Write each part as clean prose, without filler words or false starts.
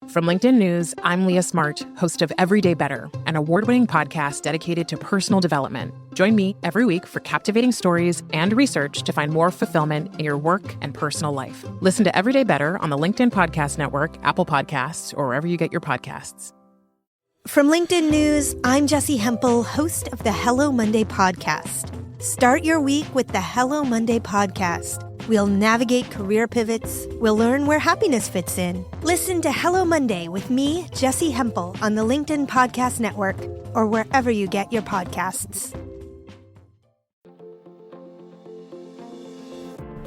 From LinkedIn News, I'm Leah Smart, host of Everyday Better, an award-winning podcast dedicated to personal development. Join me every week for captivating stories and research to find more fulfillment in your work and personal life. Listen to Everyday Better on the LinkedIn Podcast Network, Apple Podcasts, or wherever you get your podcasts. From LinkedIn News, I'm Jessie Hempel, host of the Hello Monday podcast. Start your week with the Hello Monday podcast. We'll navigate career pivots. We'll learn where happiness fits in. Listen to Hello Monday with me, Jessie Hempel, on the LinkedIn Podcast Network or wherever you get your podcasts.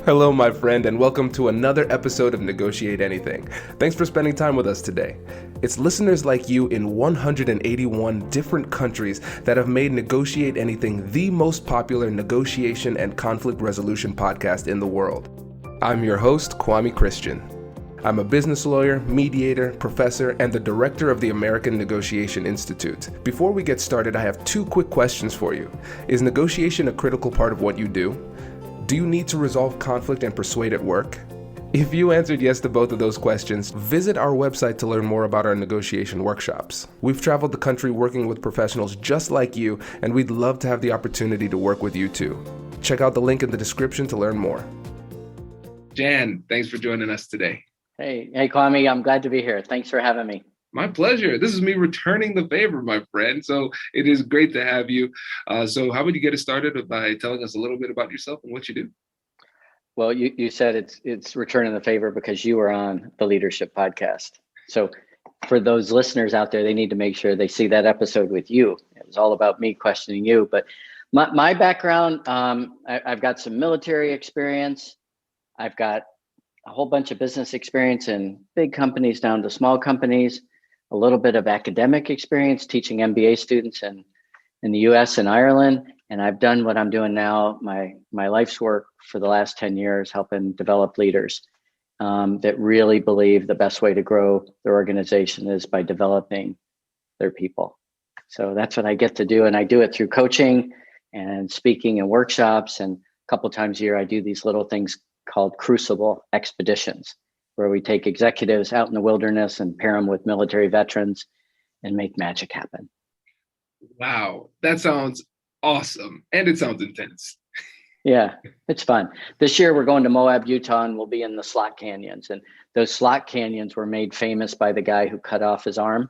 Hello, my friend, and welcome to another episode of Negotiate Anything. Thanks for spending time with us today. It's listeners like you in 181 different countries that have made Negotiate Anything the most popular negotiation and conflict resolution podcast in the world. I'm your host, Kwame Christian. I'm a business lawyer, mediator, professor, and the director of the American Negotiation Institute. Before we get started, I have two quick questions for you. Is negotiation a critical part of what you do? Do you need to resolve conflict and persuade at work? If you answered yes to both of those questions, visit our website to learn more about our negotiation workshops. We've traveled the country working with professionals just like you, and we'd love to have the opportunity to work with you too. Check out the link in the description to learn more. Jan, thanks for joining us today. Hey, Kwame, I'm glad to be here. Thanks for having me. My pleasure. This is me returning the favor, my friend. So it is great to have you. So how would you get us started by telling us a little bit about yourself and what you do? Well, you said it's returning the favor because you were on the Leadership Podcast. So for those listeners out there, they need to make sure they see that episode with you. It was all about me questioning you. But my background, I've got some military experience. I've got a whole bunch of business experience in big companies down to small companies. A little bit of academic experience teaching MBA students in the US and Ireland. And I've done what I'm doing now, my life's work for the last 10 years, helping develop leaders that really believe the best way to grow their organization is by developing their people. So that's what I get to do. And I do it through coaching and speaking and workshops. And a couple times a year, I do these little things called Crucible expeditions, where we take executives out in the wilderness and pair them with military veterans and make magic happen. Wow, that sounds awesome. And it sounds intense. Yeah, it's fun. This year we're going to Moab, Utah, and we'll be in the slot canyons. And those slot canyons were made famous by the guy who cut off his arm,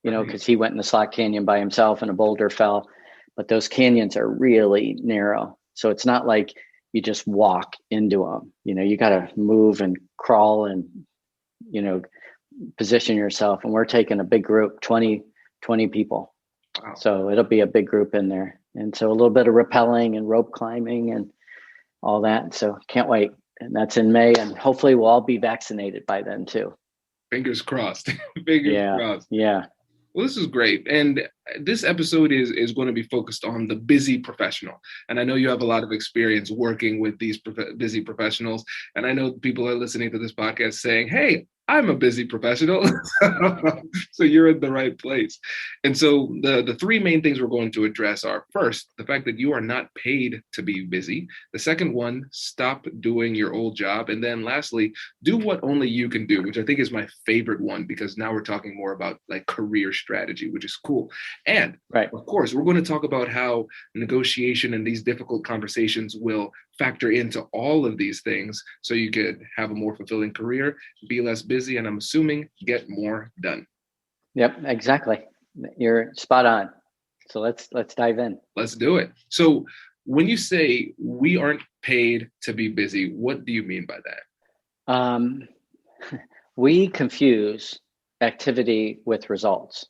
because he went in the slot canyon by himself and a boulder fell. But those canyons are really narrow. So it's not like you just walk into them. You got to move and crawl and, position yourself. And we're taking a big group, 20 people. Wow. So it'll be a big group in there. And so a little bit of rappelling and rope climbing and all that. So can't wait. And that's in May. And hopefully we'll all be vaccinated by then too. Fingers crossed. Fingers crossed. Yeah. Well, this is great. And this episode is going to be focused on the busy professional. And I know you have a lot of experience working with these busy professionals. And I know people are listening to this podcast saying, hey, I'm a busy professional. So you're in the right place. And so the three main things we're going to address are, first, the fact that you are not paid to be busy. The second one, stop doing your old job. And then lastly, do what only you can do, which I think is my favorite one, because now we're talking more about like career strategy, which is cool. And Of course, we're going to talk about how negotiation and these difficult conversations will factor into all of these things so you could have a more fulfilling career, be less busy, and I'm assuming get more done. Yep, exactly. You're spot on. So let's dive in. Let's do it. So when you say we aren't paid to be busy, what do you mean by that? We confuse activity with results.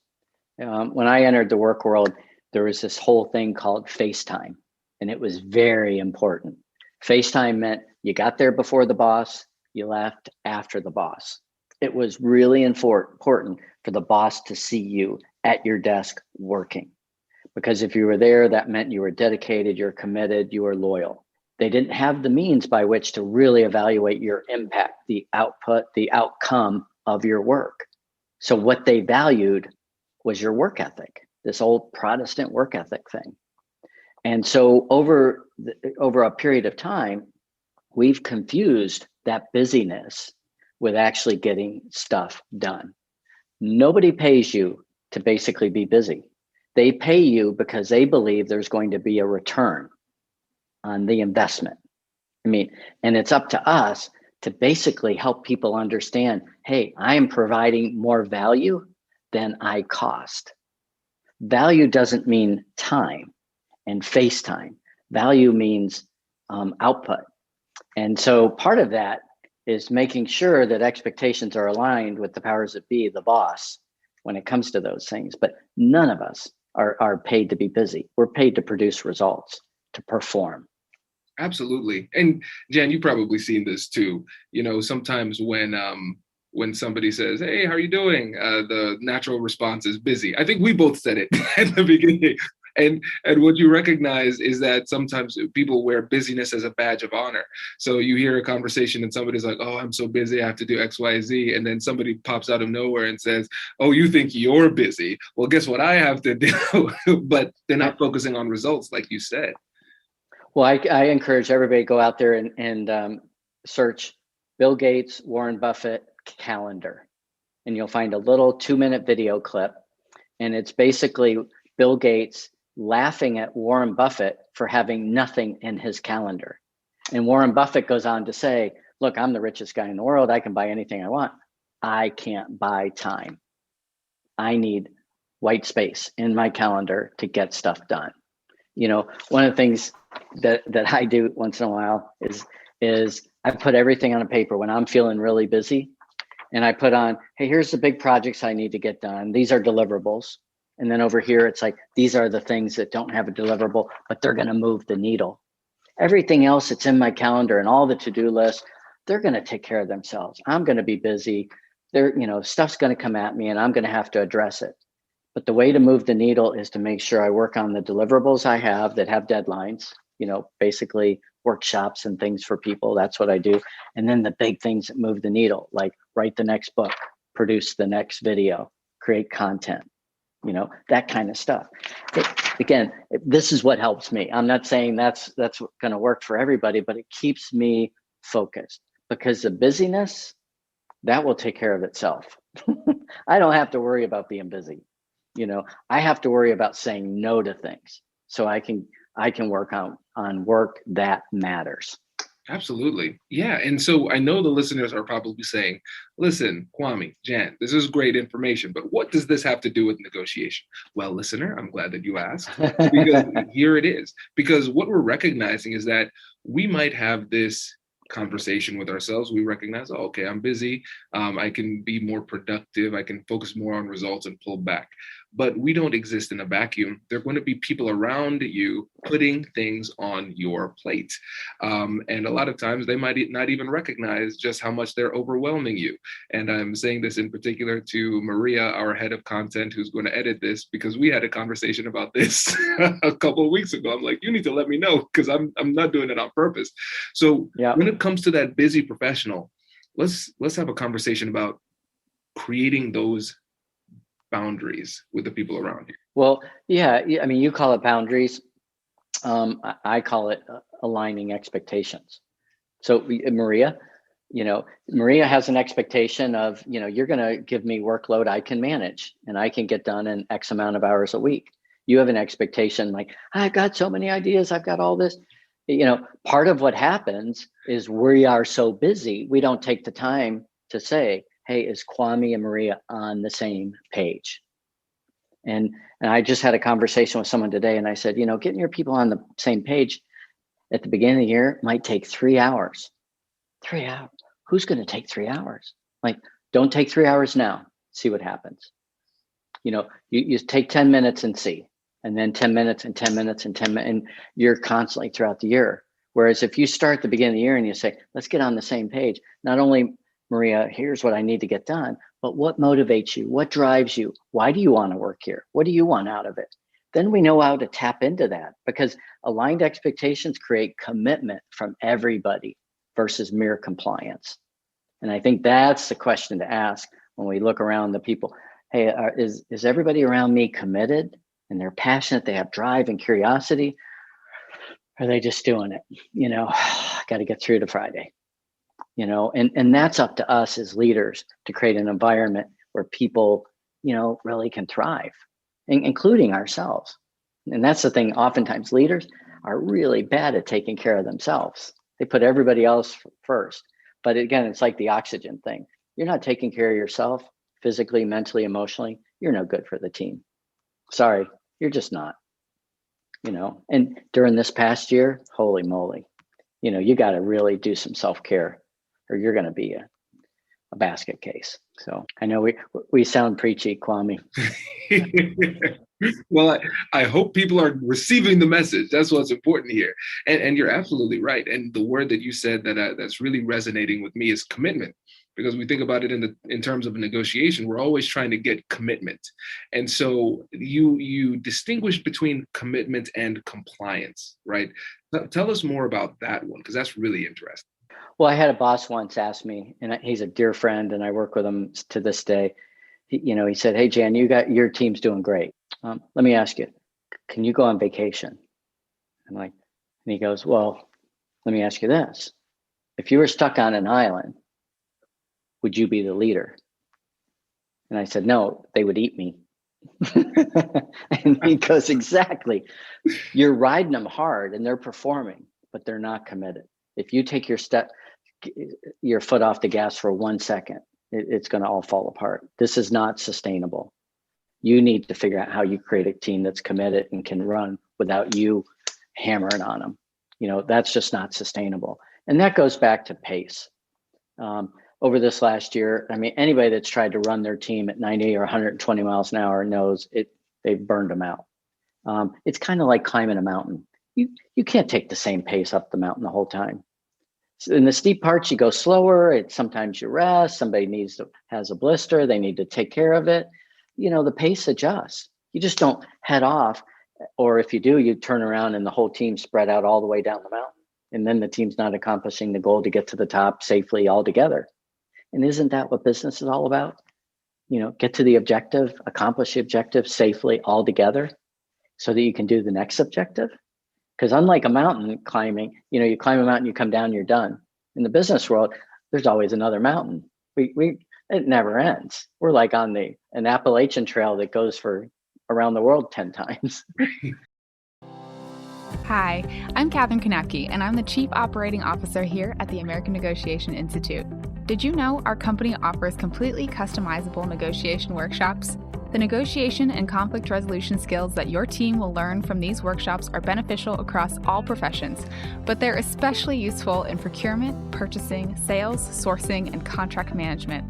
When I entered the work world, there was this whole thing called FaceTime, and it was very important. FaceTime meant you got there before the boss, you left after the boss. It was really important for the boss to see you at your desk working, because if you were there, that meant you were dedicated, you're committed, you were loyal. They didn't have the means by which to really evaluate your impact, the output, the outcome of your work. So what they valued was your work ethic, this old Protestant work ethic thing. And so over a period of time, we've confused that busyness with actually getting stuff done. Nobody pays you to basically be busy. They pay you because they believe there's going to be a return on the investment. I mean, and it's up to us to basically help people understand, hey, I am providing more value than I cost. Value doesn't mean time and face time. Value means output. And so part of that is making sure that expectations are aligned with the powers that be, the boss, when it comes to those things. But none of us are paid to be busy. We're paid to produce results, to perform. Absolutely. And Jan, you've probably seen this too. Sometimes when somebody says, "Hey, how are you doing?" The natural response is busy. I think we both said it at the beginning. And what you recognize is that sometimes people wear busyness as a badge of honor. So you hear a conversation and somebody's like, "Oh, I'm so busy, I have to do X, Y, Z." And then somebody pops out of nowhere and says, "Oh, you think you're busy? Well, guess what I have to do?" But they're not focusing on results, like you said. Well, I encourage everybody to go out there and search Bill Gates, Warren Buffett calendar. And you'll find a little 2-minute video clip. And it's basically Bill Gates laughing at Warren Buffett for having nothing in his calendar. And Warren Buffett goes on to say, "Look, I'm the richest guy in the world. I can buy anything I want. I can't buy time. I need white space in my calendar to get stuff done." One of the things that I do once in a while is I put everything on a paper when I'm feeling really busy, and I put on, hey, here's the big projects I need to get done. These are deliverables. And then over here, it's like, these are the things that don't have a deliverable, but they're going to move the needle. Everything else that's in my calendar and all the to-do lists, they're going to take care of themselves. I'm going to be busy. Stuff's going to come at me and I'm going to have to address it. But the way to move the needle is to make sure I work on the deliverables I have that have deadlines, basically workshops and things for people. That's what I do. And then the big things that move the needle, like write the next book, produce the next video, create content, that kind of stuff. Again, this is what helps me. I'm not saying that's going to work for everybody, but it keeps me focused, because the busyness, that will take care of itself. I don't have to worry about being busy. I have to worry about saying no to things so I can work on work that matters. Absolutely. Yeah. And so I know the listeners are probably saying, "Listen, Kwame, Jan, this is great information, but what does this have to do with negotiation?" Well, listener, I'm glad that you asked, because here it is. Because what we're recognizing is that we might have this conversation with ourselves. We recognize, "Oh, okay, I'm busy. I can be more productive. I can focus more on results and pull back." But we don't exist in a vacuum. There are going to be people around you putting things on your plate. And a lot of times they might not even recognize just how much they're overwhelming you. And I'm saying this in particular to Maria, our head of content, who's going to edit this, because we had a conversation about this a couple of weeks ago. I'm like, "You need to let me know, because I'm not doing it on purpose." So when it comes to that busy professional, let's have a conversation about creating those boundaries with the people around you. Well, yeah. I mean, you call it boundaries. I call it aligning expectations. So Maria has an expectation of, you're going to give me workload I can manage and I can get done in X amount of hours a week. You have an expectation like, "I've got so many ideas. I've got all this." Part of what happens is we are so busy, we don't take the time to say, "Hey, is Kwame and Maria on the same page?" And I just had a conversation with someone today, and I said, getting your people on the same page at the beginning of the year might take 3 hours. 3 hours. Who's going to take 3 hours? Like, don't take 3 hours now. See what happens. You take 10 minutes and see, and then 10 minutes and 10 minutes and 10 minutes, and you're constantly throughout the year. Whereas if you start at the beginning of the year and you say, "Let's get on the same page," not only, "Maria, here's what I need to get done," but what motivates you? What drives you? Why do you want to work here? What do you want out of it? Then we know how to tap into that, because aligned expectations create commitment from everybody versus mere compliance. And I think that's the question to ask when we look around the people. Hey, is everybody around me committed and they're passionate? They have drive and curiosity. Are they just doing it? Got to get through to Friday. And that's up to us as leaders to create an environment where people really can thrive, including ourselves. And that's the thing. Oftentimes leaders are really bad at taking care of themselves. They put everybody else first. But again, it's like the oxygen thing. You're not taking care of yourself physically, mentally, emotionally. You're no good for the team. Sorry, you're just not. And during this past year, holy moly, you got to really do some self-care, or you're going to be a basket case. So I know we sound preachy, Kwame. Well, I hope people are receiving the message. That's what's important here. And you're absolutely right. And the word that you said that's really resonating with me is commitment. Because we think about it in terms of a negotiation, we're always trying to get commitment. And so you distinguish between commitment and compliance, right? Tell us more about that one, because that's really interesting. Well, I had a boss once ask me, and he's a dear friend, and I work with him to this day. He said, "Hey, Jan, your team's doing great. Let me ask you, can you go on vacation?" And he goes, "Well, let me ask you this. If you were stuck on an island, would you be the leader?" And I said, "No, they would eat me." And he goes, "Exactly. You're riding them hard and they're performing, but they're not committed. If you take your foot off the gas for 1 second, it's going to all fall apart. This is not sustainable. You need to figure out how you create a team that's committed and can run without you hammering on them. That's just not sustainable." And that goes back to pace. Over this last year, anybody that's tried to run their team at 90 or 120 miles an hour knows they've burned them out. It's kind of like climbing a mountain. You can't take the same pace up the mountain the whole time. So in the steep parts, you go slower. Sometimes you rest. Somebody has a blister. They need to take care of it. The pace adjusts. You just don't head off. Or if you do, you turn around and the whole team spread out all the way down the mountain. And then the team's not accomplishing the goal to get to the top safely all together. And isn't that what business is all about? Get to the objective, accomplish the objective safely all together so that you can do the next objective. Because unlike a mountain climbing, you climb a mountain, you come down, you're done. In the business world, there's always another mountain. It never ends. We're like on an Appalachian trail that goes for around the world 10 times. Hi, I'm Katherine Kanapke, and I'm the Chief Operating Officer here at the American Negotiation Institute. Did you know our company offers completely customizable negotiation workshops? The negotiation and conflict resolution skills that your team will learn from these workshops are beneficial across all professions, but they're especially useful in procurement, purchasing, sales, sourcing, and contract management.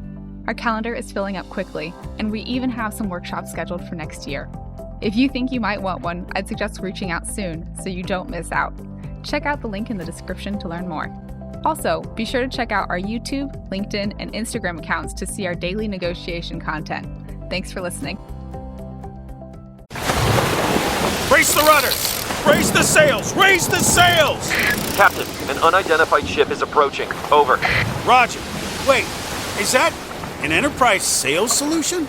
Our calendar is filling up quickly, and we even have some workshops scheduled for next year. If you think you might want one, I'd suggest reaching out soon so you don't miss out. Check out the link in the description to learn more. Also, be sure to check out our YouTube, LinkedIn, and Instagram accounts to see our daily negotiation content. Thanks for listening. Brace the rudders! Raise the sails! Raise the sails! Captain, an unidentified ship is approaching. Over. Roger. Wait, is that an enterprise sales solution?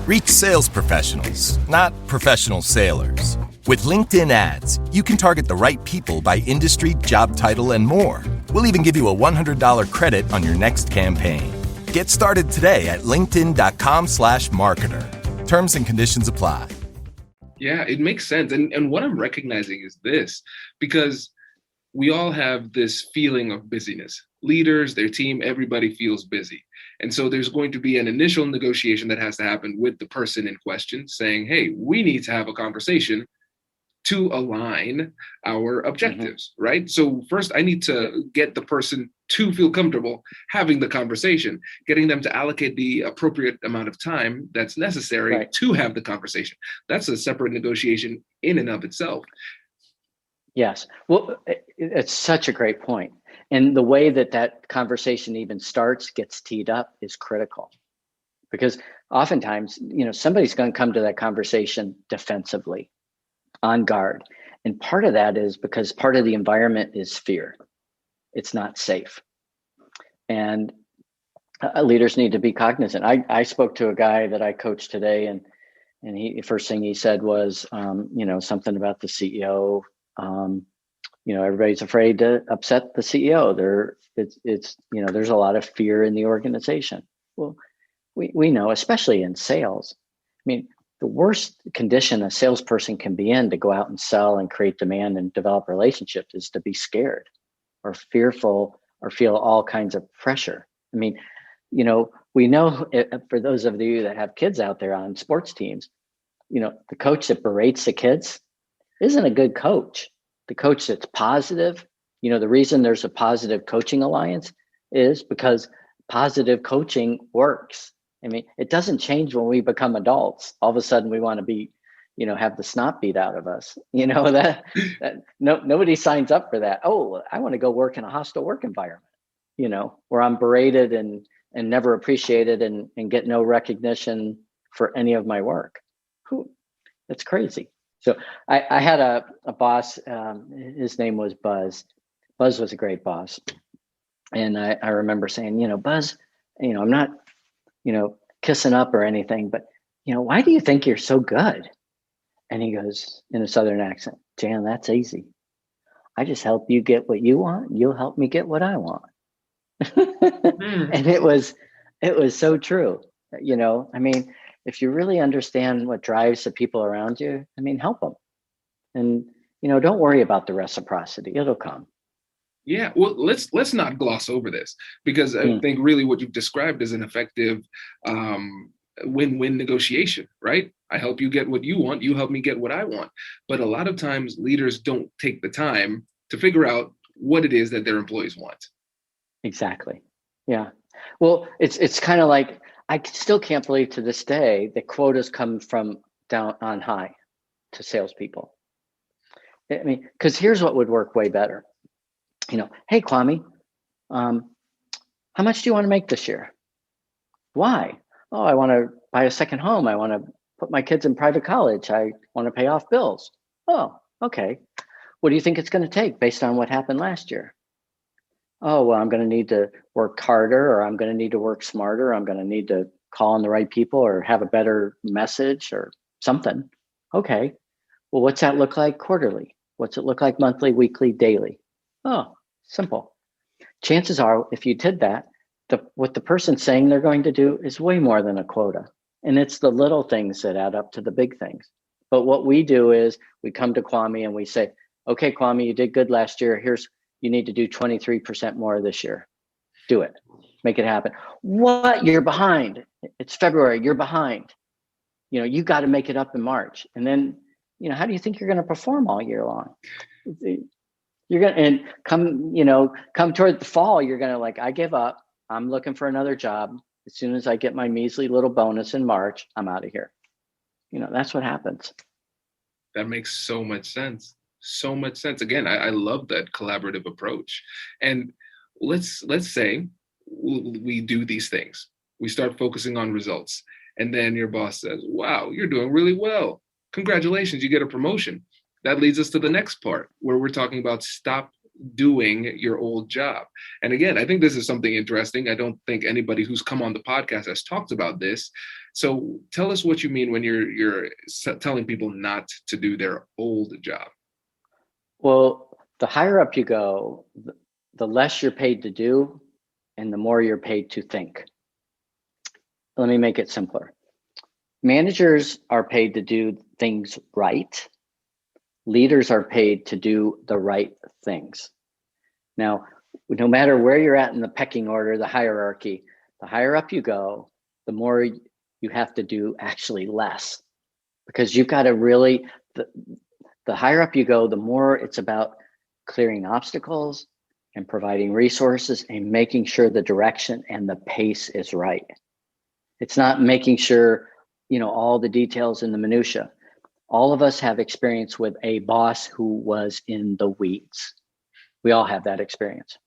Reach sales professionals, not professional sailors. With LinkedIn ads, you can target the right people by industry, job title, and more. We'll even give you a $100 credit on your next campaign. Get started today at linkedin.com/marketer. Terms and conditions apply. Yeah, it makes sense. And what I'm recognizing is this, because we all have this feeling of busyness. Leaders, their team, everybody feels busy. And so there's going to be an initial negotiation that has to happen with the person in question saying, hey, we need to have a conversation to align our objectives, right? So first I need to get the person to feel comfortable having the conversation, getting them to allocate the appropriate amount of time that's necessary to have the conversation. That's a separate negotiation in and of itself. Yes. Well, it's such a great point. And the way that conversation even starts, gets teed up, is critical. Because oftentimes, somebody's going to come to that conversation defensively, on guard. And part of that is because part of the environment is fear. It's not safe. And leaders need to be cognizant. I spoke to a guy that I coached today, and he first thing he said was, something about the CEO. Everybody's afraid to upset the CEO. There's a lot of fear in the organization. Well, we know, especially in sales, mean, the worst condition a salesperson can be in to go out and sell and create demand and develop relationships is to be scared or fearful or feel all kinds of pressure. I mean, we know for those of you that have kids out there on sports teams, the coach that berates the kids isn't a good coach. The coach that's positive, the reason there's a positive coaching alliance is because positive coaching works. I mean, it doesn't change when we become adults. All of a sudden we want to be, have the snot beat out of us. Nobody signs up for that. Oh, I want to go work in a hostile work environment, where I'm berated and never appreciated and get no recognition for any of my work. That's crazy. So I had a boss, his name was Buzz. Buzz was a great boss. And I remember saying, Buzz, I'm not, kissing up or anything, but, why do you think you're so good? And he goes in a Southern accent, Jan, that's easy. I just help you get what you want. You'll help me get what I want. And it was so true. I mean, if you really understand what drives the people around you, help them. And, don't worry about the reciprocity. It'll come. Yeah, well, let's not gloss over this, because I think really what you've described is an effective win-win negotiation, right? I help you get what you want, you help me get what I want. But a lot of times leaders don't take the time to figure out what it is that their employees want. Exactly. Yeah. Well, it's kind of like, I still can't believe to this day that quotas come from down on high to salespeople. I mean, because here's what would work way better. Hey, Kwame, how much do you want to make this year? Why? Oh, I want to buy a second home. I want to put my kids in private college. I want to pay off bills. Oh, okay. What do you think it's going to take based on what happened last year? Oh, well, I'm going to need to work harder, or I'm going to need to work smarter. I'm going to need to call on the right people or have a better message or something. Okay. Well, what's that look like quarterly? What's it look like monthly, weekly, daily? Oh, simple. Chances are, if you did that, what the person's saying they're going to do is way more than a quota. And it's the little things that add up to the big things. But what we do is we come to Kwame and we say, okay, Kwame, you did good last year. You need to do 23% more this year. Do it. Make it happen. What? You're behind. It's February. You're behind. You got to make it up in March. And then, how do you think you're going to perform all year long? You're going to, and come toward the fall, you're going to I give up. I'm looking for another job. As soon as I get my measly little bonus in March, I'm out of here. That's what happens. That makes so much sense. So much sense. Again, I love that collaborative approach. And let's say we do these things. We start focusing on results. And then your boss says, wow, you're doing really well. Congratulations, you get a promotion. That leads us to the next part where we're talking about stop doing your old job. And again, I think this is something interesting. I don't think anybody who's come on the podcast has talked about this. So tell us what you mean when you're telling people not to do their old job. Well, the higher up you go, the less you're paid to do and the more you're paid to think. Let me make it simpler. Managers are paid to do things right. Leaders are paid to do the right things. Now, no matter where you're at in the pecking order, the hierarchy, the higher up you go, the more you have to do actually less. Because you've got to really, the higher up you go, the more it's about clearing obstacles and providing resources and making sure the direction and the pace is right. It's not making sure, all the details in the minutia. All of us have experience with a boss who was in the weeds. We all have that experience.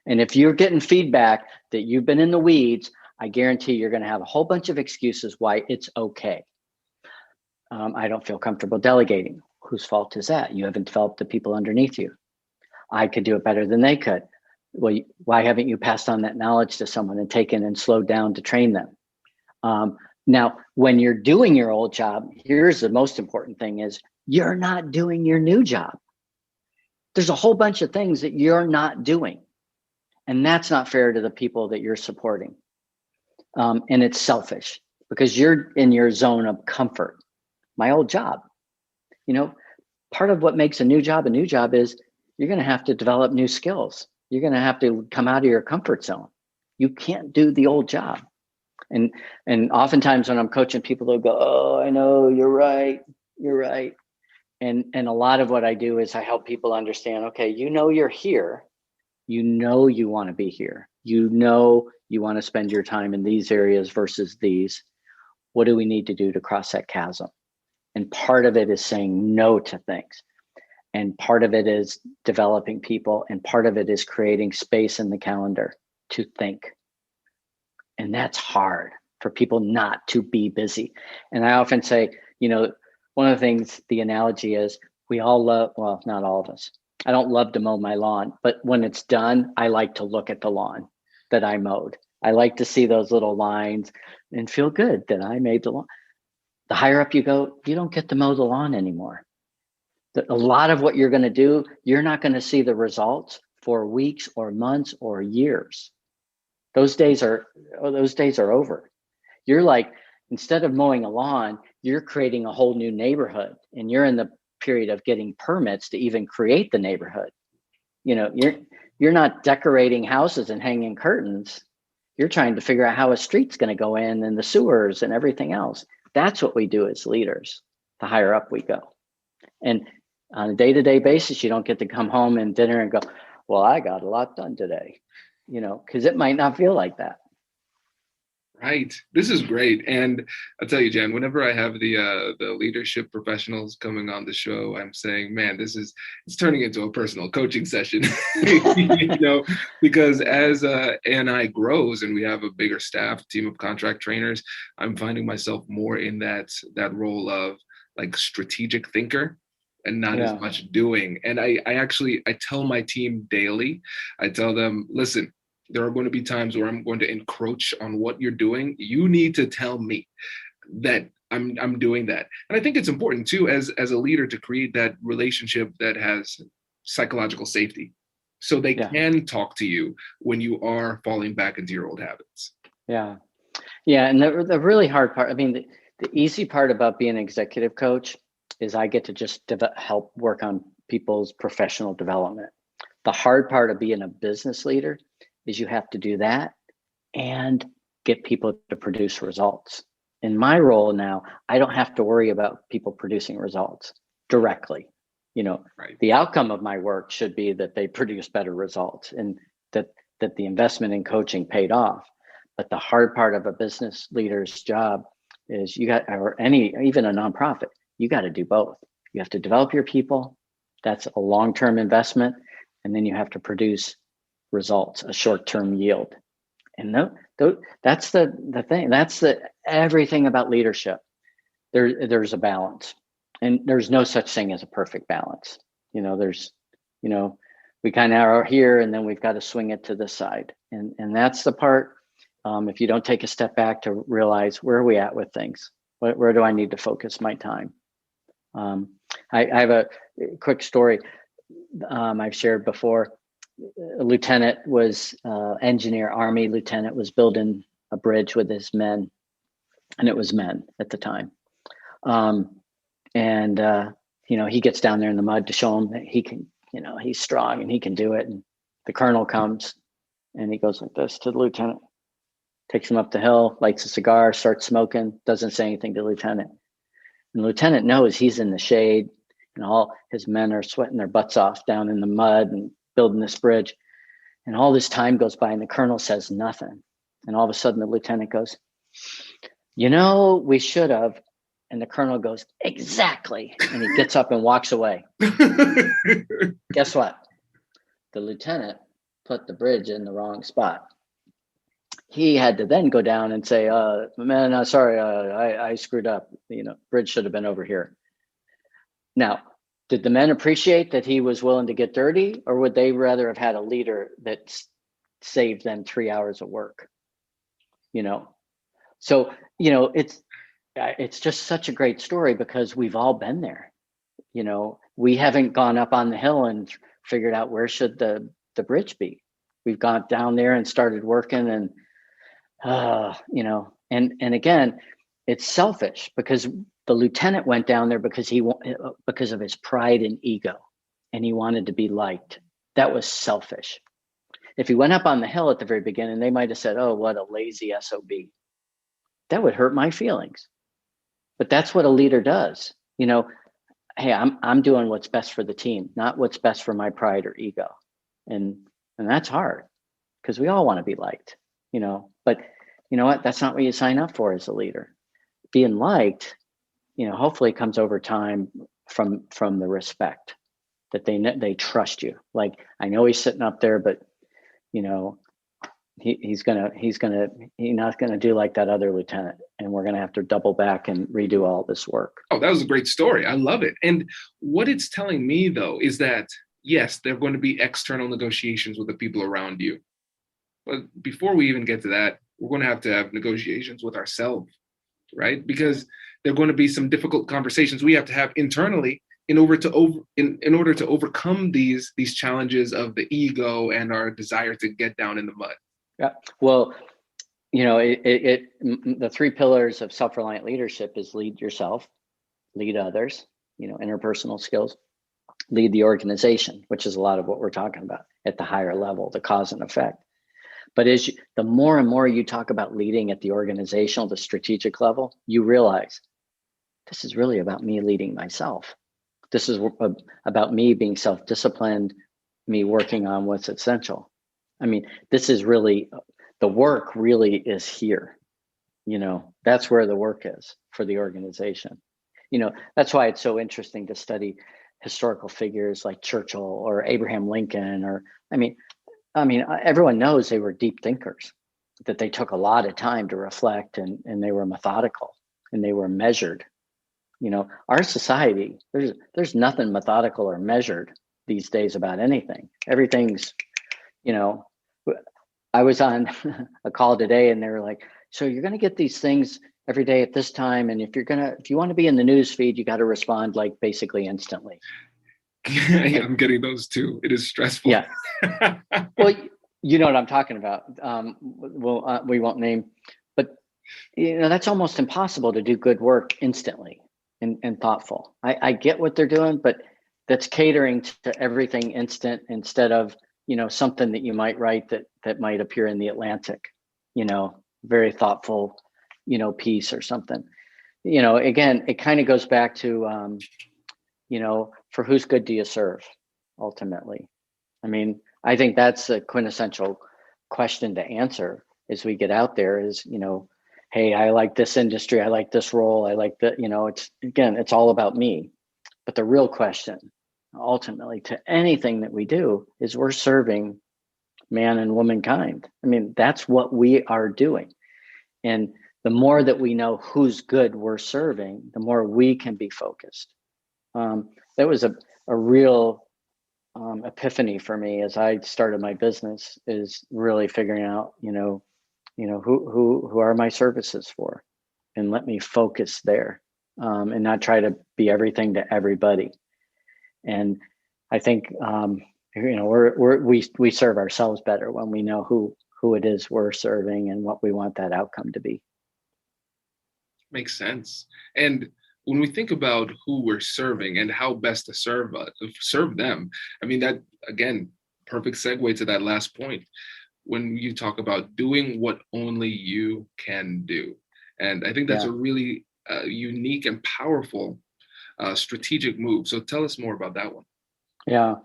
And if you're getting feedback that you've been in the weeds, I guarantee you're going to have a whole bunch of excuses why it's okay. I don't feel comfortable delegating. Whose fault is that? You haven't developed the people underneath you. I could do it better than they could. Well, why haven't you passed on that knowledge to someone and taken and slowed down to train them? Now, when you're doing your old job, here's the most important thing is you're not doing your new job. There's a whole bunch of things that you're not doing. And that's not fair to the people that you're supporting. And it's selfish. because you're in your zone of comfort. My old job, part of what makes a new job is you're going to have to develop new skills. You're going to have to come out of your comfort zone. You can't do the old job. And oftentimes when I'm coaching people, they'll go, "Oh, I know, you're right. And a lot of what I do is I help people understand, okay, you're here. You want to be here. You want to spend your time in these areas versus these. What do we need to do to cross that chasm? And part of it is saying no to things. And part of it is developing people. And part of it is creating space in the calendar to think. And that's hard for people not to be busy. And I often say, one of the things, the analogy is we all love, well, not all of us. I don't love to mow my lawn, but when it's done, I like to look at the lawn that I mowed. I like to see those little lines and feel good that I made the lawn. The higher up you go, you don't get to mow the lawn anymore. A lot of what you're going to do, you're not going to see the results for weeks or months or years. Those days are over. You're like, instead of mowing a lawn, you're creating a whole new neighborhood, and you're in the period of getting permits to even create the neighborhood. You're not decorating houses and hanging curtains. You're trying to figure out how a street's going to go in and the sewers and everything else. That's what we do as leaders, the higher up we go. And on a day-to-day basis, you don't get to come home and dinner and go, well, I got a lot done today, because it might not feel like that. Right. This is great. And I'll tell you, Jan, whenever I have the leadership professionals coming on the show, I'm saying, man, it's turning into a personal coaching session, because as ANI grows and we have a bigger staff, team of contract trainers, I'm finding myself more in that role of like strategic thinker and not as much doing. And I tell my team daily, I tell them, listen, there are going to be times where I'm going to encroach on what you're doing. You need to tell me that I'm doing that. And I think it's important too, as a leader, to create that relationship that has psychological safety, so they can talk to you when you are falling back into your old habits. Yeah. And the really hard part, the easy part about being an executive coach is I get to just help work on people's professional development. The hard part of being a business leader is you have to do that and get people to produce results. In my role now, I don't have to worry about people producing results directly. Right. The outcome of my work should be that they produce better results and that the investment in coaching paid off. But the hard part of a business leader's job is even a nonprofit, you got to do both. You have to develop your people. That's a long-term investment. And then you have to produce results, a short-term yield. And that's the thing. That's everything about leadership. There's a balance, and there's no such thing as a perfect balance. We kind of are here, and then we've got to swing it to this side. And that's the part. If you don't take a step back to realize, where are we at with things? Where do I need to focus my time? I have a quick story I've shared before. A lieutenant was Army lieutenant was building a bridge with his men, and it was men at the time. He gets down there in the mud to show him that he can, he's strong and he can do it. And the colonel comes and he goes like this to the lieutenant, takes him up the hill, lights a cigar, starts smoking, doesn't say anything to the lieutenant. And the lieutenant knows he's in the shade, and all his men are sweating their butts off down in the mud and building this bridge. And all this time goes by and the colonel says nothing. And all of a sudden the lieutenant goes, we should have. And the colonel goes, exactly. And he gets up and walks away. Guess what? The lieutenant put the bridge in the wrong spot. He had to then go down and say, man, sorry, I screwed up. Bridge should have been over here. Now, did the men appreciate that he was willing to get dirty, or would they rather have had a leader that saved them 3 hours of work? So, it's just such a great story because we've all been there. We haven't gone up on the hill and figured out where should the bridge be. We've gone down there and started working, and and again, it's selfish because the lieutenant went down there because because of his pride and ego, and he wanted to be liked. That was selfish. If he went up on the hill at the very beginning, they might have said, "Oh, what a lazy SOB." That would hurt my feelings. But that's what a leader does. Hey, I'm doing what's best for the team, not what's best for my pride or ego. And that's hard because we all want to be liked, but you know what? That's not what you sign up for as a leader. Being liked, hopefully comes over time from the respect that they trust you. Like, I know he's sitting up there, but he's not gonna do like that other lieutenant, and we're gonna have to double back and redo all this work. Oh, that was a great story. I love it. And what it's telling me, though, is that yes, there are going to be external negotiations with the people around you. But before we even get to that, we're going to have negotiations with ourselves, right? Because there are going to be some difficult conversations we have to have internally in order to overcome these challenges of the ego and our desire to get down in the mud. Yeah. Well, the three pillars of self-reliant leadership is lead yourself, lead others, interpersonal skills, lead the organization, which is a lot of what we're talking about at the higher level, the cause and effect. But the more and more you talk about leading at the organizational, the strategic level, you realize this is really about me leading myself. This is about me being self-disciplined, me working on what's essential. I mean, this is really, the work really is here. That's where the work is for the organization. That's why it's so interesting to study historical figures like Churchill or Abraham Lincoln, or, I mean, everyone knows they were deep thinkers, that they took a lot of time to reflect, and they were methodical and they were measured. Our society, there's nothing methodical or measured these days about anything. Everything's, I was on a call today and they were like, so you're going to get these things every day at this time. And if you want to be in the news feed, you got to respond like basically instantly. Yeah, I'm getting those too. It is stressful. Yeah. Well, you know what I'm talking about. We won't name, but that's almost impossible to do good work instantly and thoughtful. I get what they're doing, but that's catering to everything instant instead of, something that you might write that might appear in the Atlantic, very thoughtful, piece or something. Again, it kind of goes back to, for whose good do you serve ultimately? I mean, I think that's a quintessential question to answer as we get out there is, hey, I like this industry, I like this role, I like that, it's all about me. But the real question ultimately to anything that we do is we're serving man and womankind. I mean, that's what we are doing. And the more that we know whose good we're serving, the more we can be focused. That was a real epiphany for me as I started my business, is really figuring out, who are my services for, and let me focus there, and not try to be everything to everybody. And I think, we serve ourselves better when we know who it is we're serving and what we want that outcome to be. Makes sense. And when we think about who we're serving and how best to serve them, I mean, that, again, perfect segue to that last point. When you talk about doing what only you can do. And I think that's a really unique and powerful strategic move. So tell us more about that one. Yeah.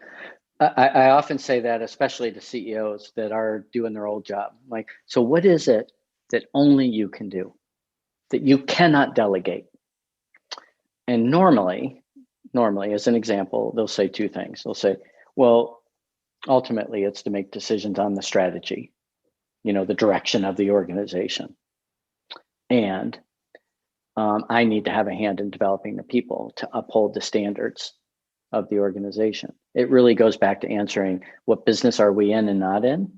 I often say that, especially to CEOs that are doing their old job. Like, so what is it that only you can do, that you cannot delegate? And normally, as an example, they'll say two things. They'll say, well, ultimately, it's to make decisions on the strategy, the direction of the organization. And I need to have a hand in developing the people to uphold the standards of the organization. It really goes back to answering, what business are we in and not in?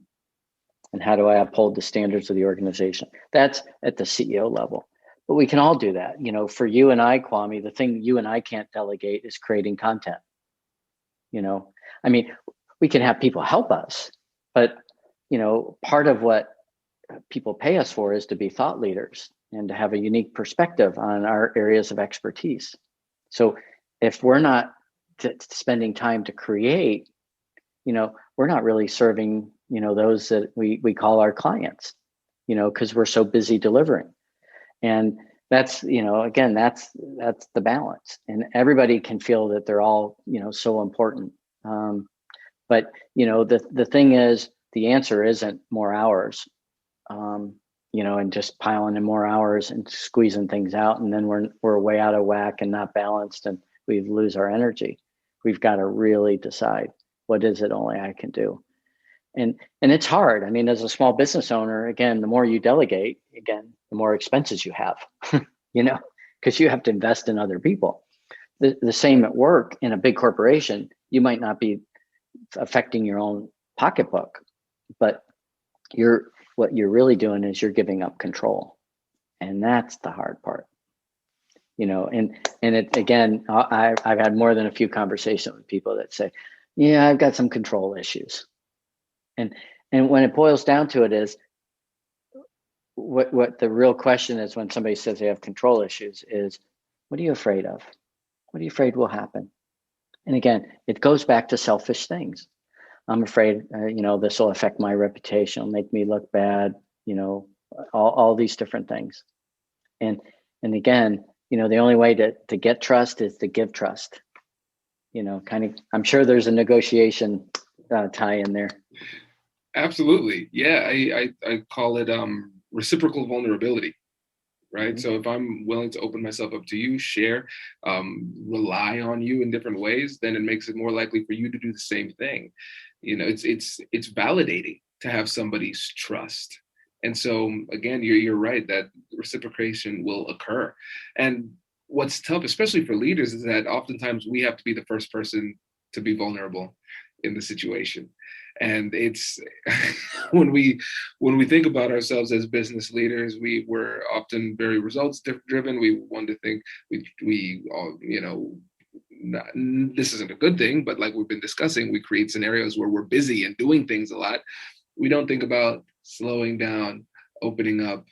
And how do I uphold the standards of the organization? That's at the CEO level. But we can all do that. For you and I, Kwame, the thing you and I can't delegate is creating content. I mean, we can have people help us, but, part of what people pay us for is to be thought leaders and to have a unique perspective on our areas of expertise. So if we're not spending time to create, we're not really serving, those that we call our clients, because we're so busy delivering. And that's, again, that's the balance. And everybody can feel that they're all, so important. But, the thing is, the answer isn't more hours, and just piling in more hours and squeezing things out. And then we're way out of whack and not balanced, and we lose our energy. We've got to really decide, what is it only I can do? And it's hard. I mean, as a small business owner, again, the more you delegate, again, the more expenses you have, because you have to invest in other people. The same at work. In a big corporation, you might not be affecting your own pocketbook, but what you're really doing is you're giving up control. And that's the hard part. And it, again, I've had more than a few conversations with people that say, yeah, I've got some control issues. And when it boils down to it is, what the real question is when somebody says they have control issues is, what are you afraid of? What are you afraid will happen? And again, it goes back to selfish things. I'm afraid, this will affect my reputation, it'll make me look bad, all these different things. And again, the only way to get trust is to give trust. I'm sure there's a negotiation tie in there. Absolutely. Yeah. I call it reciprocal vulnerability, right? Mm-hmm. So if I'm willing to open myself up to you, share, rely on you in different ways, then it makes it more likely for you to do the same thing. It's validating to have somebody's trust. And so again, you're right that reciprocation will occur. And what's tough, especially for leaders, is that oftentimes we have to be the first person to be vulnerable in the situation. And it's when we think about ourselves as business leaders, we're often very results driven. We want to think we all, this isn't a good thing, but like we've been discussing, we create scenarios where we're busy and doing things a lot. We don't think about slowing down, opening up,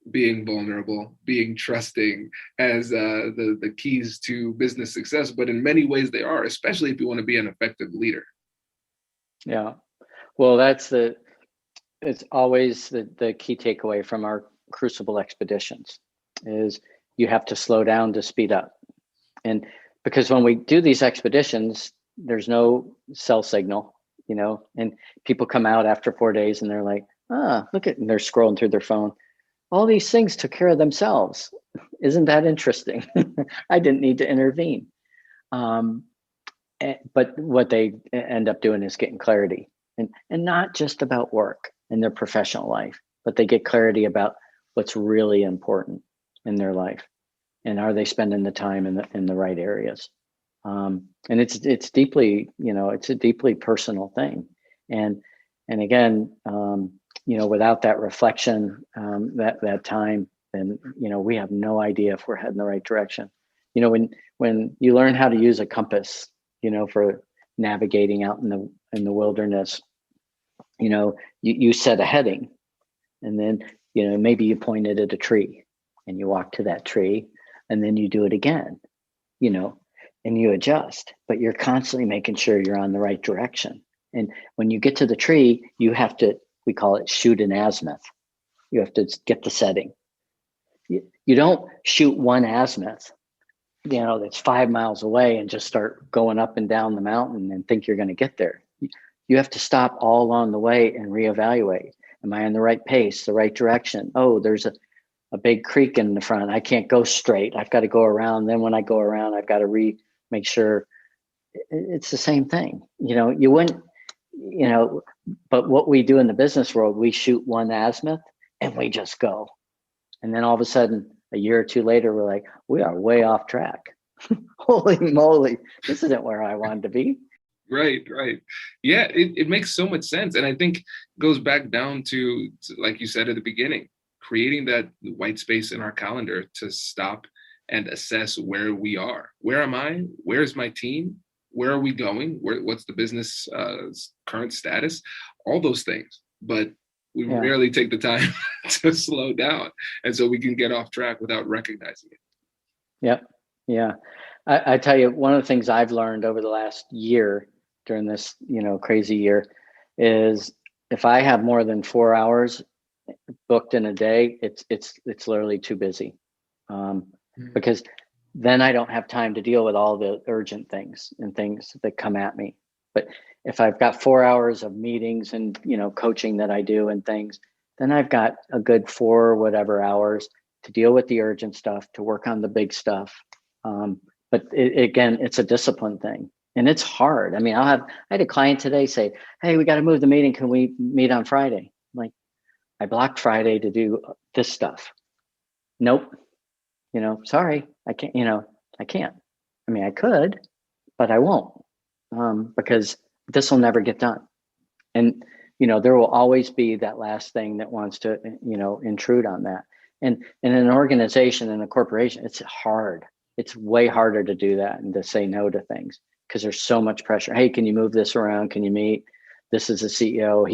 being vulnerable, being trusting as the keys to business success. But in many ways they are, especially if you want to be an effective leader. Yeah. Well, it's always the key takeaway from our Crucible expeditions is you have to slow down to speed up. And because when we do these expeditions, there's no cell signal, and people come out after 4 days and they're like, look at, and they're scrolling through their phone. All these things took care of themselves. Isn't that interesting? I didn't need to intervene. But what they end up doing is getting clarity, and not just about work and their professional life, but they get clarity about what's really important in their life, and are they spending the time in the right areas? And it's deeply, it's a deeply personal thing, and again, without that reflection, that time, then we have no idea if we're heading the right direction. When you learn how to use a compass, for navigating out in the wilderness, you set a heading, and then, maybe you point it at a tree and you walk to that tree, and then you do it again, and you adjust, but you're constantly making sure you're on the right direction. And when you get to the tree, you have to, we call it shoot an azimuth. You have to get the setting. You don't shoot one azimuth, that's 5 miles away and just start going up and down the mountain and think you're going to get there. You have to stop all along the way and reevaluate. Am I on the right pace, the right direction? Oh, there's a big creek in the front. I can't go straight. I've got to go around. Then when I go around, I've got to make sure. It's the same thing. You wouldn't, but what we do in the business world, we shoot one azimuth and we just go. And then all of a sudden, a year or two later, we're like, we are way off track. Holy moly, this isn't where I wanted to be. Right. Yeah, it makes so much sense. And I think it goes back down to, like you said at the beginning, creating that white space in our calendar to stop and assess where we are. Where am I? Where's my team? Where are we going? What's the business current status? All those things. But We rarely take the time to slow down. And so we can get off track without recognizing it. Yep. Yeah. I tell you, one of the things I've learned over the last year during this, crazy year is if I have more than 4 hours booked in a day, it's literally too busy. Because then I don't have time to deal with all the urgent things and things that come at me. But if I've got 4 hours of meetings and, coaching that I do and things, then I've got a good 4 whatever hours to deal with the urgent stuff, to work on the big stuff. But again, it's a discipline thing, and it's hard. I mean, I had a client today say, "Hey, we got to move the meeting. Can we meet on Friday?" I'm like, I blocked Friday to do this stuff. Nope. Sorry, I can't, I can't. I mean, I could, but I won't, because this will never get done. And, there will always be that last thing that wants to, intrude on that. And in an organization, in a corporation, it's hard. It's way harder to do that and to say no to things because there's so much pressure. Hey, can you move this around? Can you meet? This is the CEO.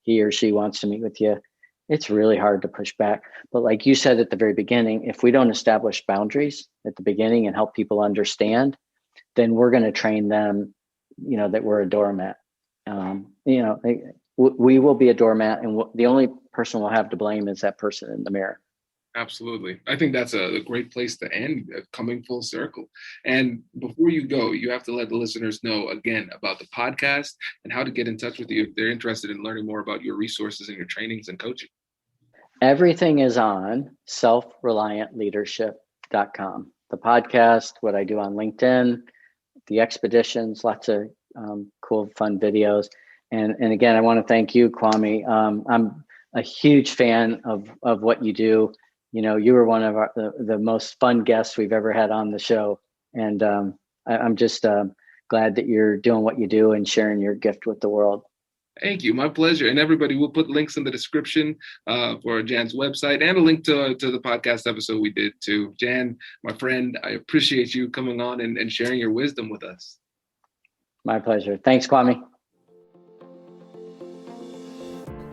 He or she wants to meet with you. It's really hard to push back. But like you said at the very beginning, if we don't establish boundaries at the beginning and help people understand, then we're going to train them, that we're a doormat. We will be a doormat, and the only person we'll have to blame is that person in the mirror. Absolutely. I think that's a great place to end, coming full circle. And before you go, you have to let the listeners know again about the podcast and how to get in touch with you if they're interested in learning more about your resources and your trainings and coaching. Everything is on self-reliantleadership.com. The podcast, what I do on LinkedIn, the expeditions, lots of cool, fun videos. And again, I want to thank you, Kwame. I'm a huge fan of what you do. You were one of the most fun guests we've ever had on the show. And I'm just glad that you're doing what you do and sharing your gift with the world. Thank you. My pleasure. And everybody, we'll put links in the description for Jan's website and a link to the podcast episode we did too. Jan, my friend, I appreciate you coming on and sharing your wisdom with us. My pleasure. Thanks, Kwame.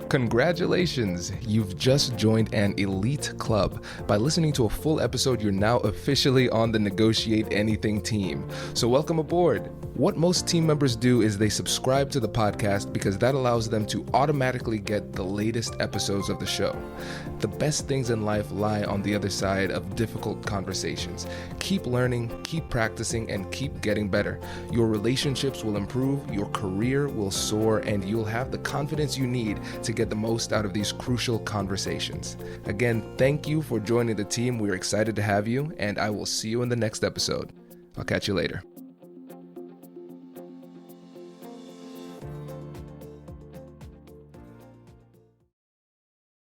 Congratulations! You've just joined an elite club. By listening to a full episode, you're now officially on the Negotiate Anything team. So welcome aboard. What most team members do is they subscribe to the podcast because that allows them to automatically get the latest episodes of the show. The best things in life lie on the other side of difficult conversations. Keep learning, keep practicing, and keep getting better. Your relationships will improve, your career will soar, and you'll have the confidence you need to get the most out of these crucial conversations. Again, thank you for joining the team. We're excited to have you, and I will see you in the next episode. I'll catch you later.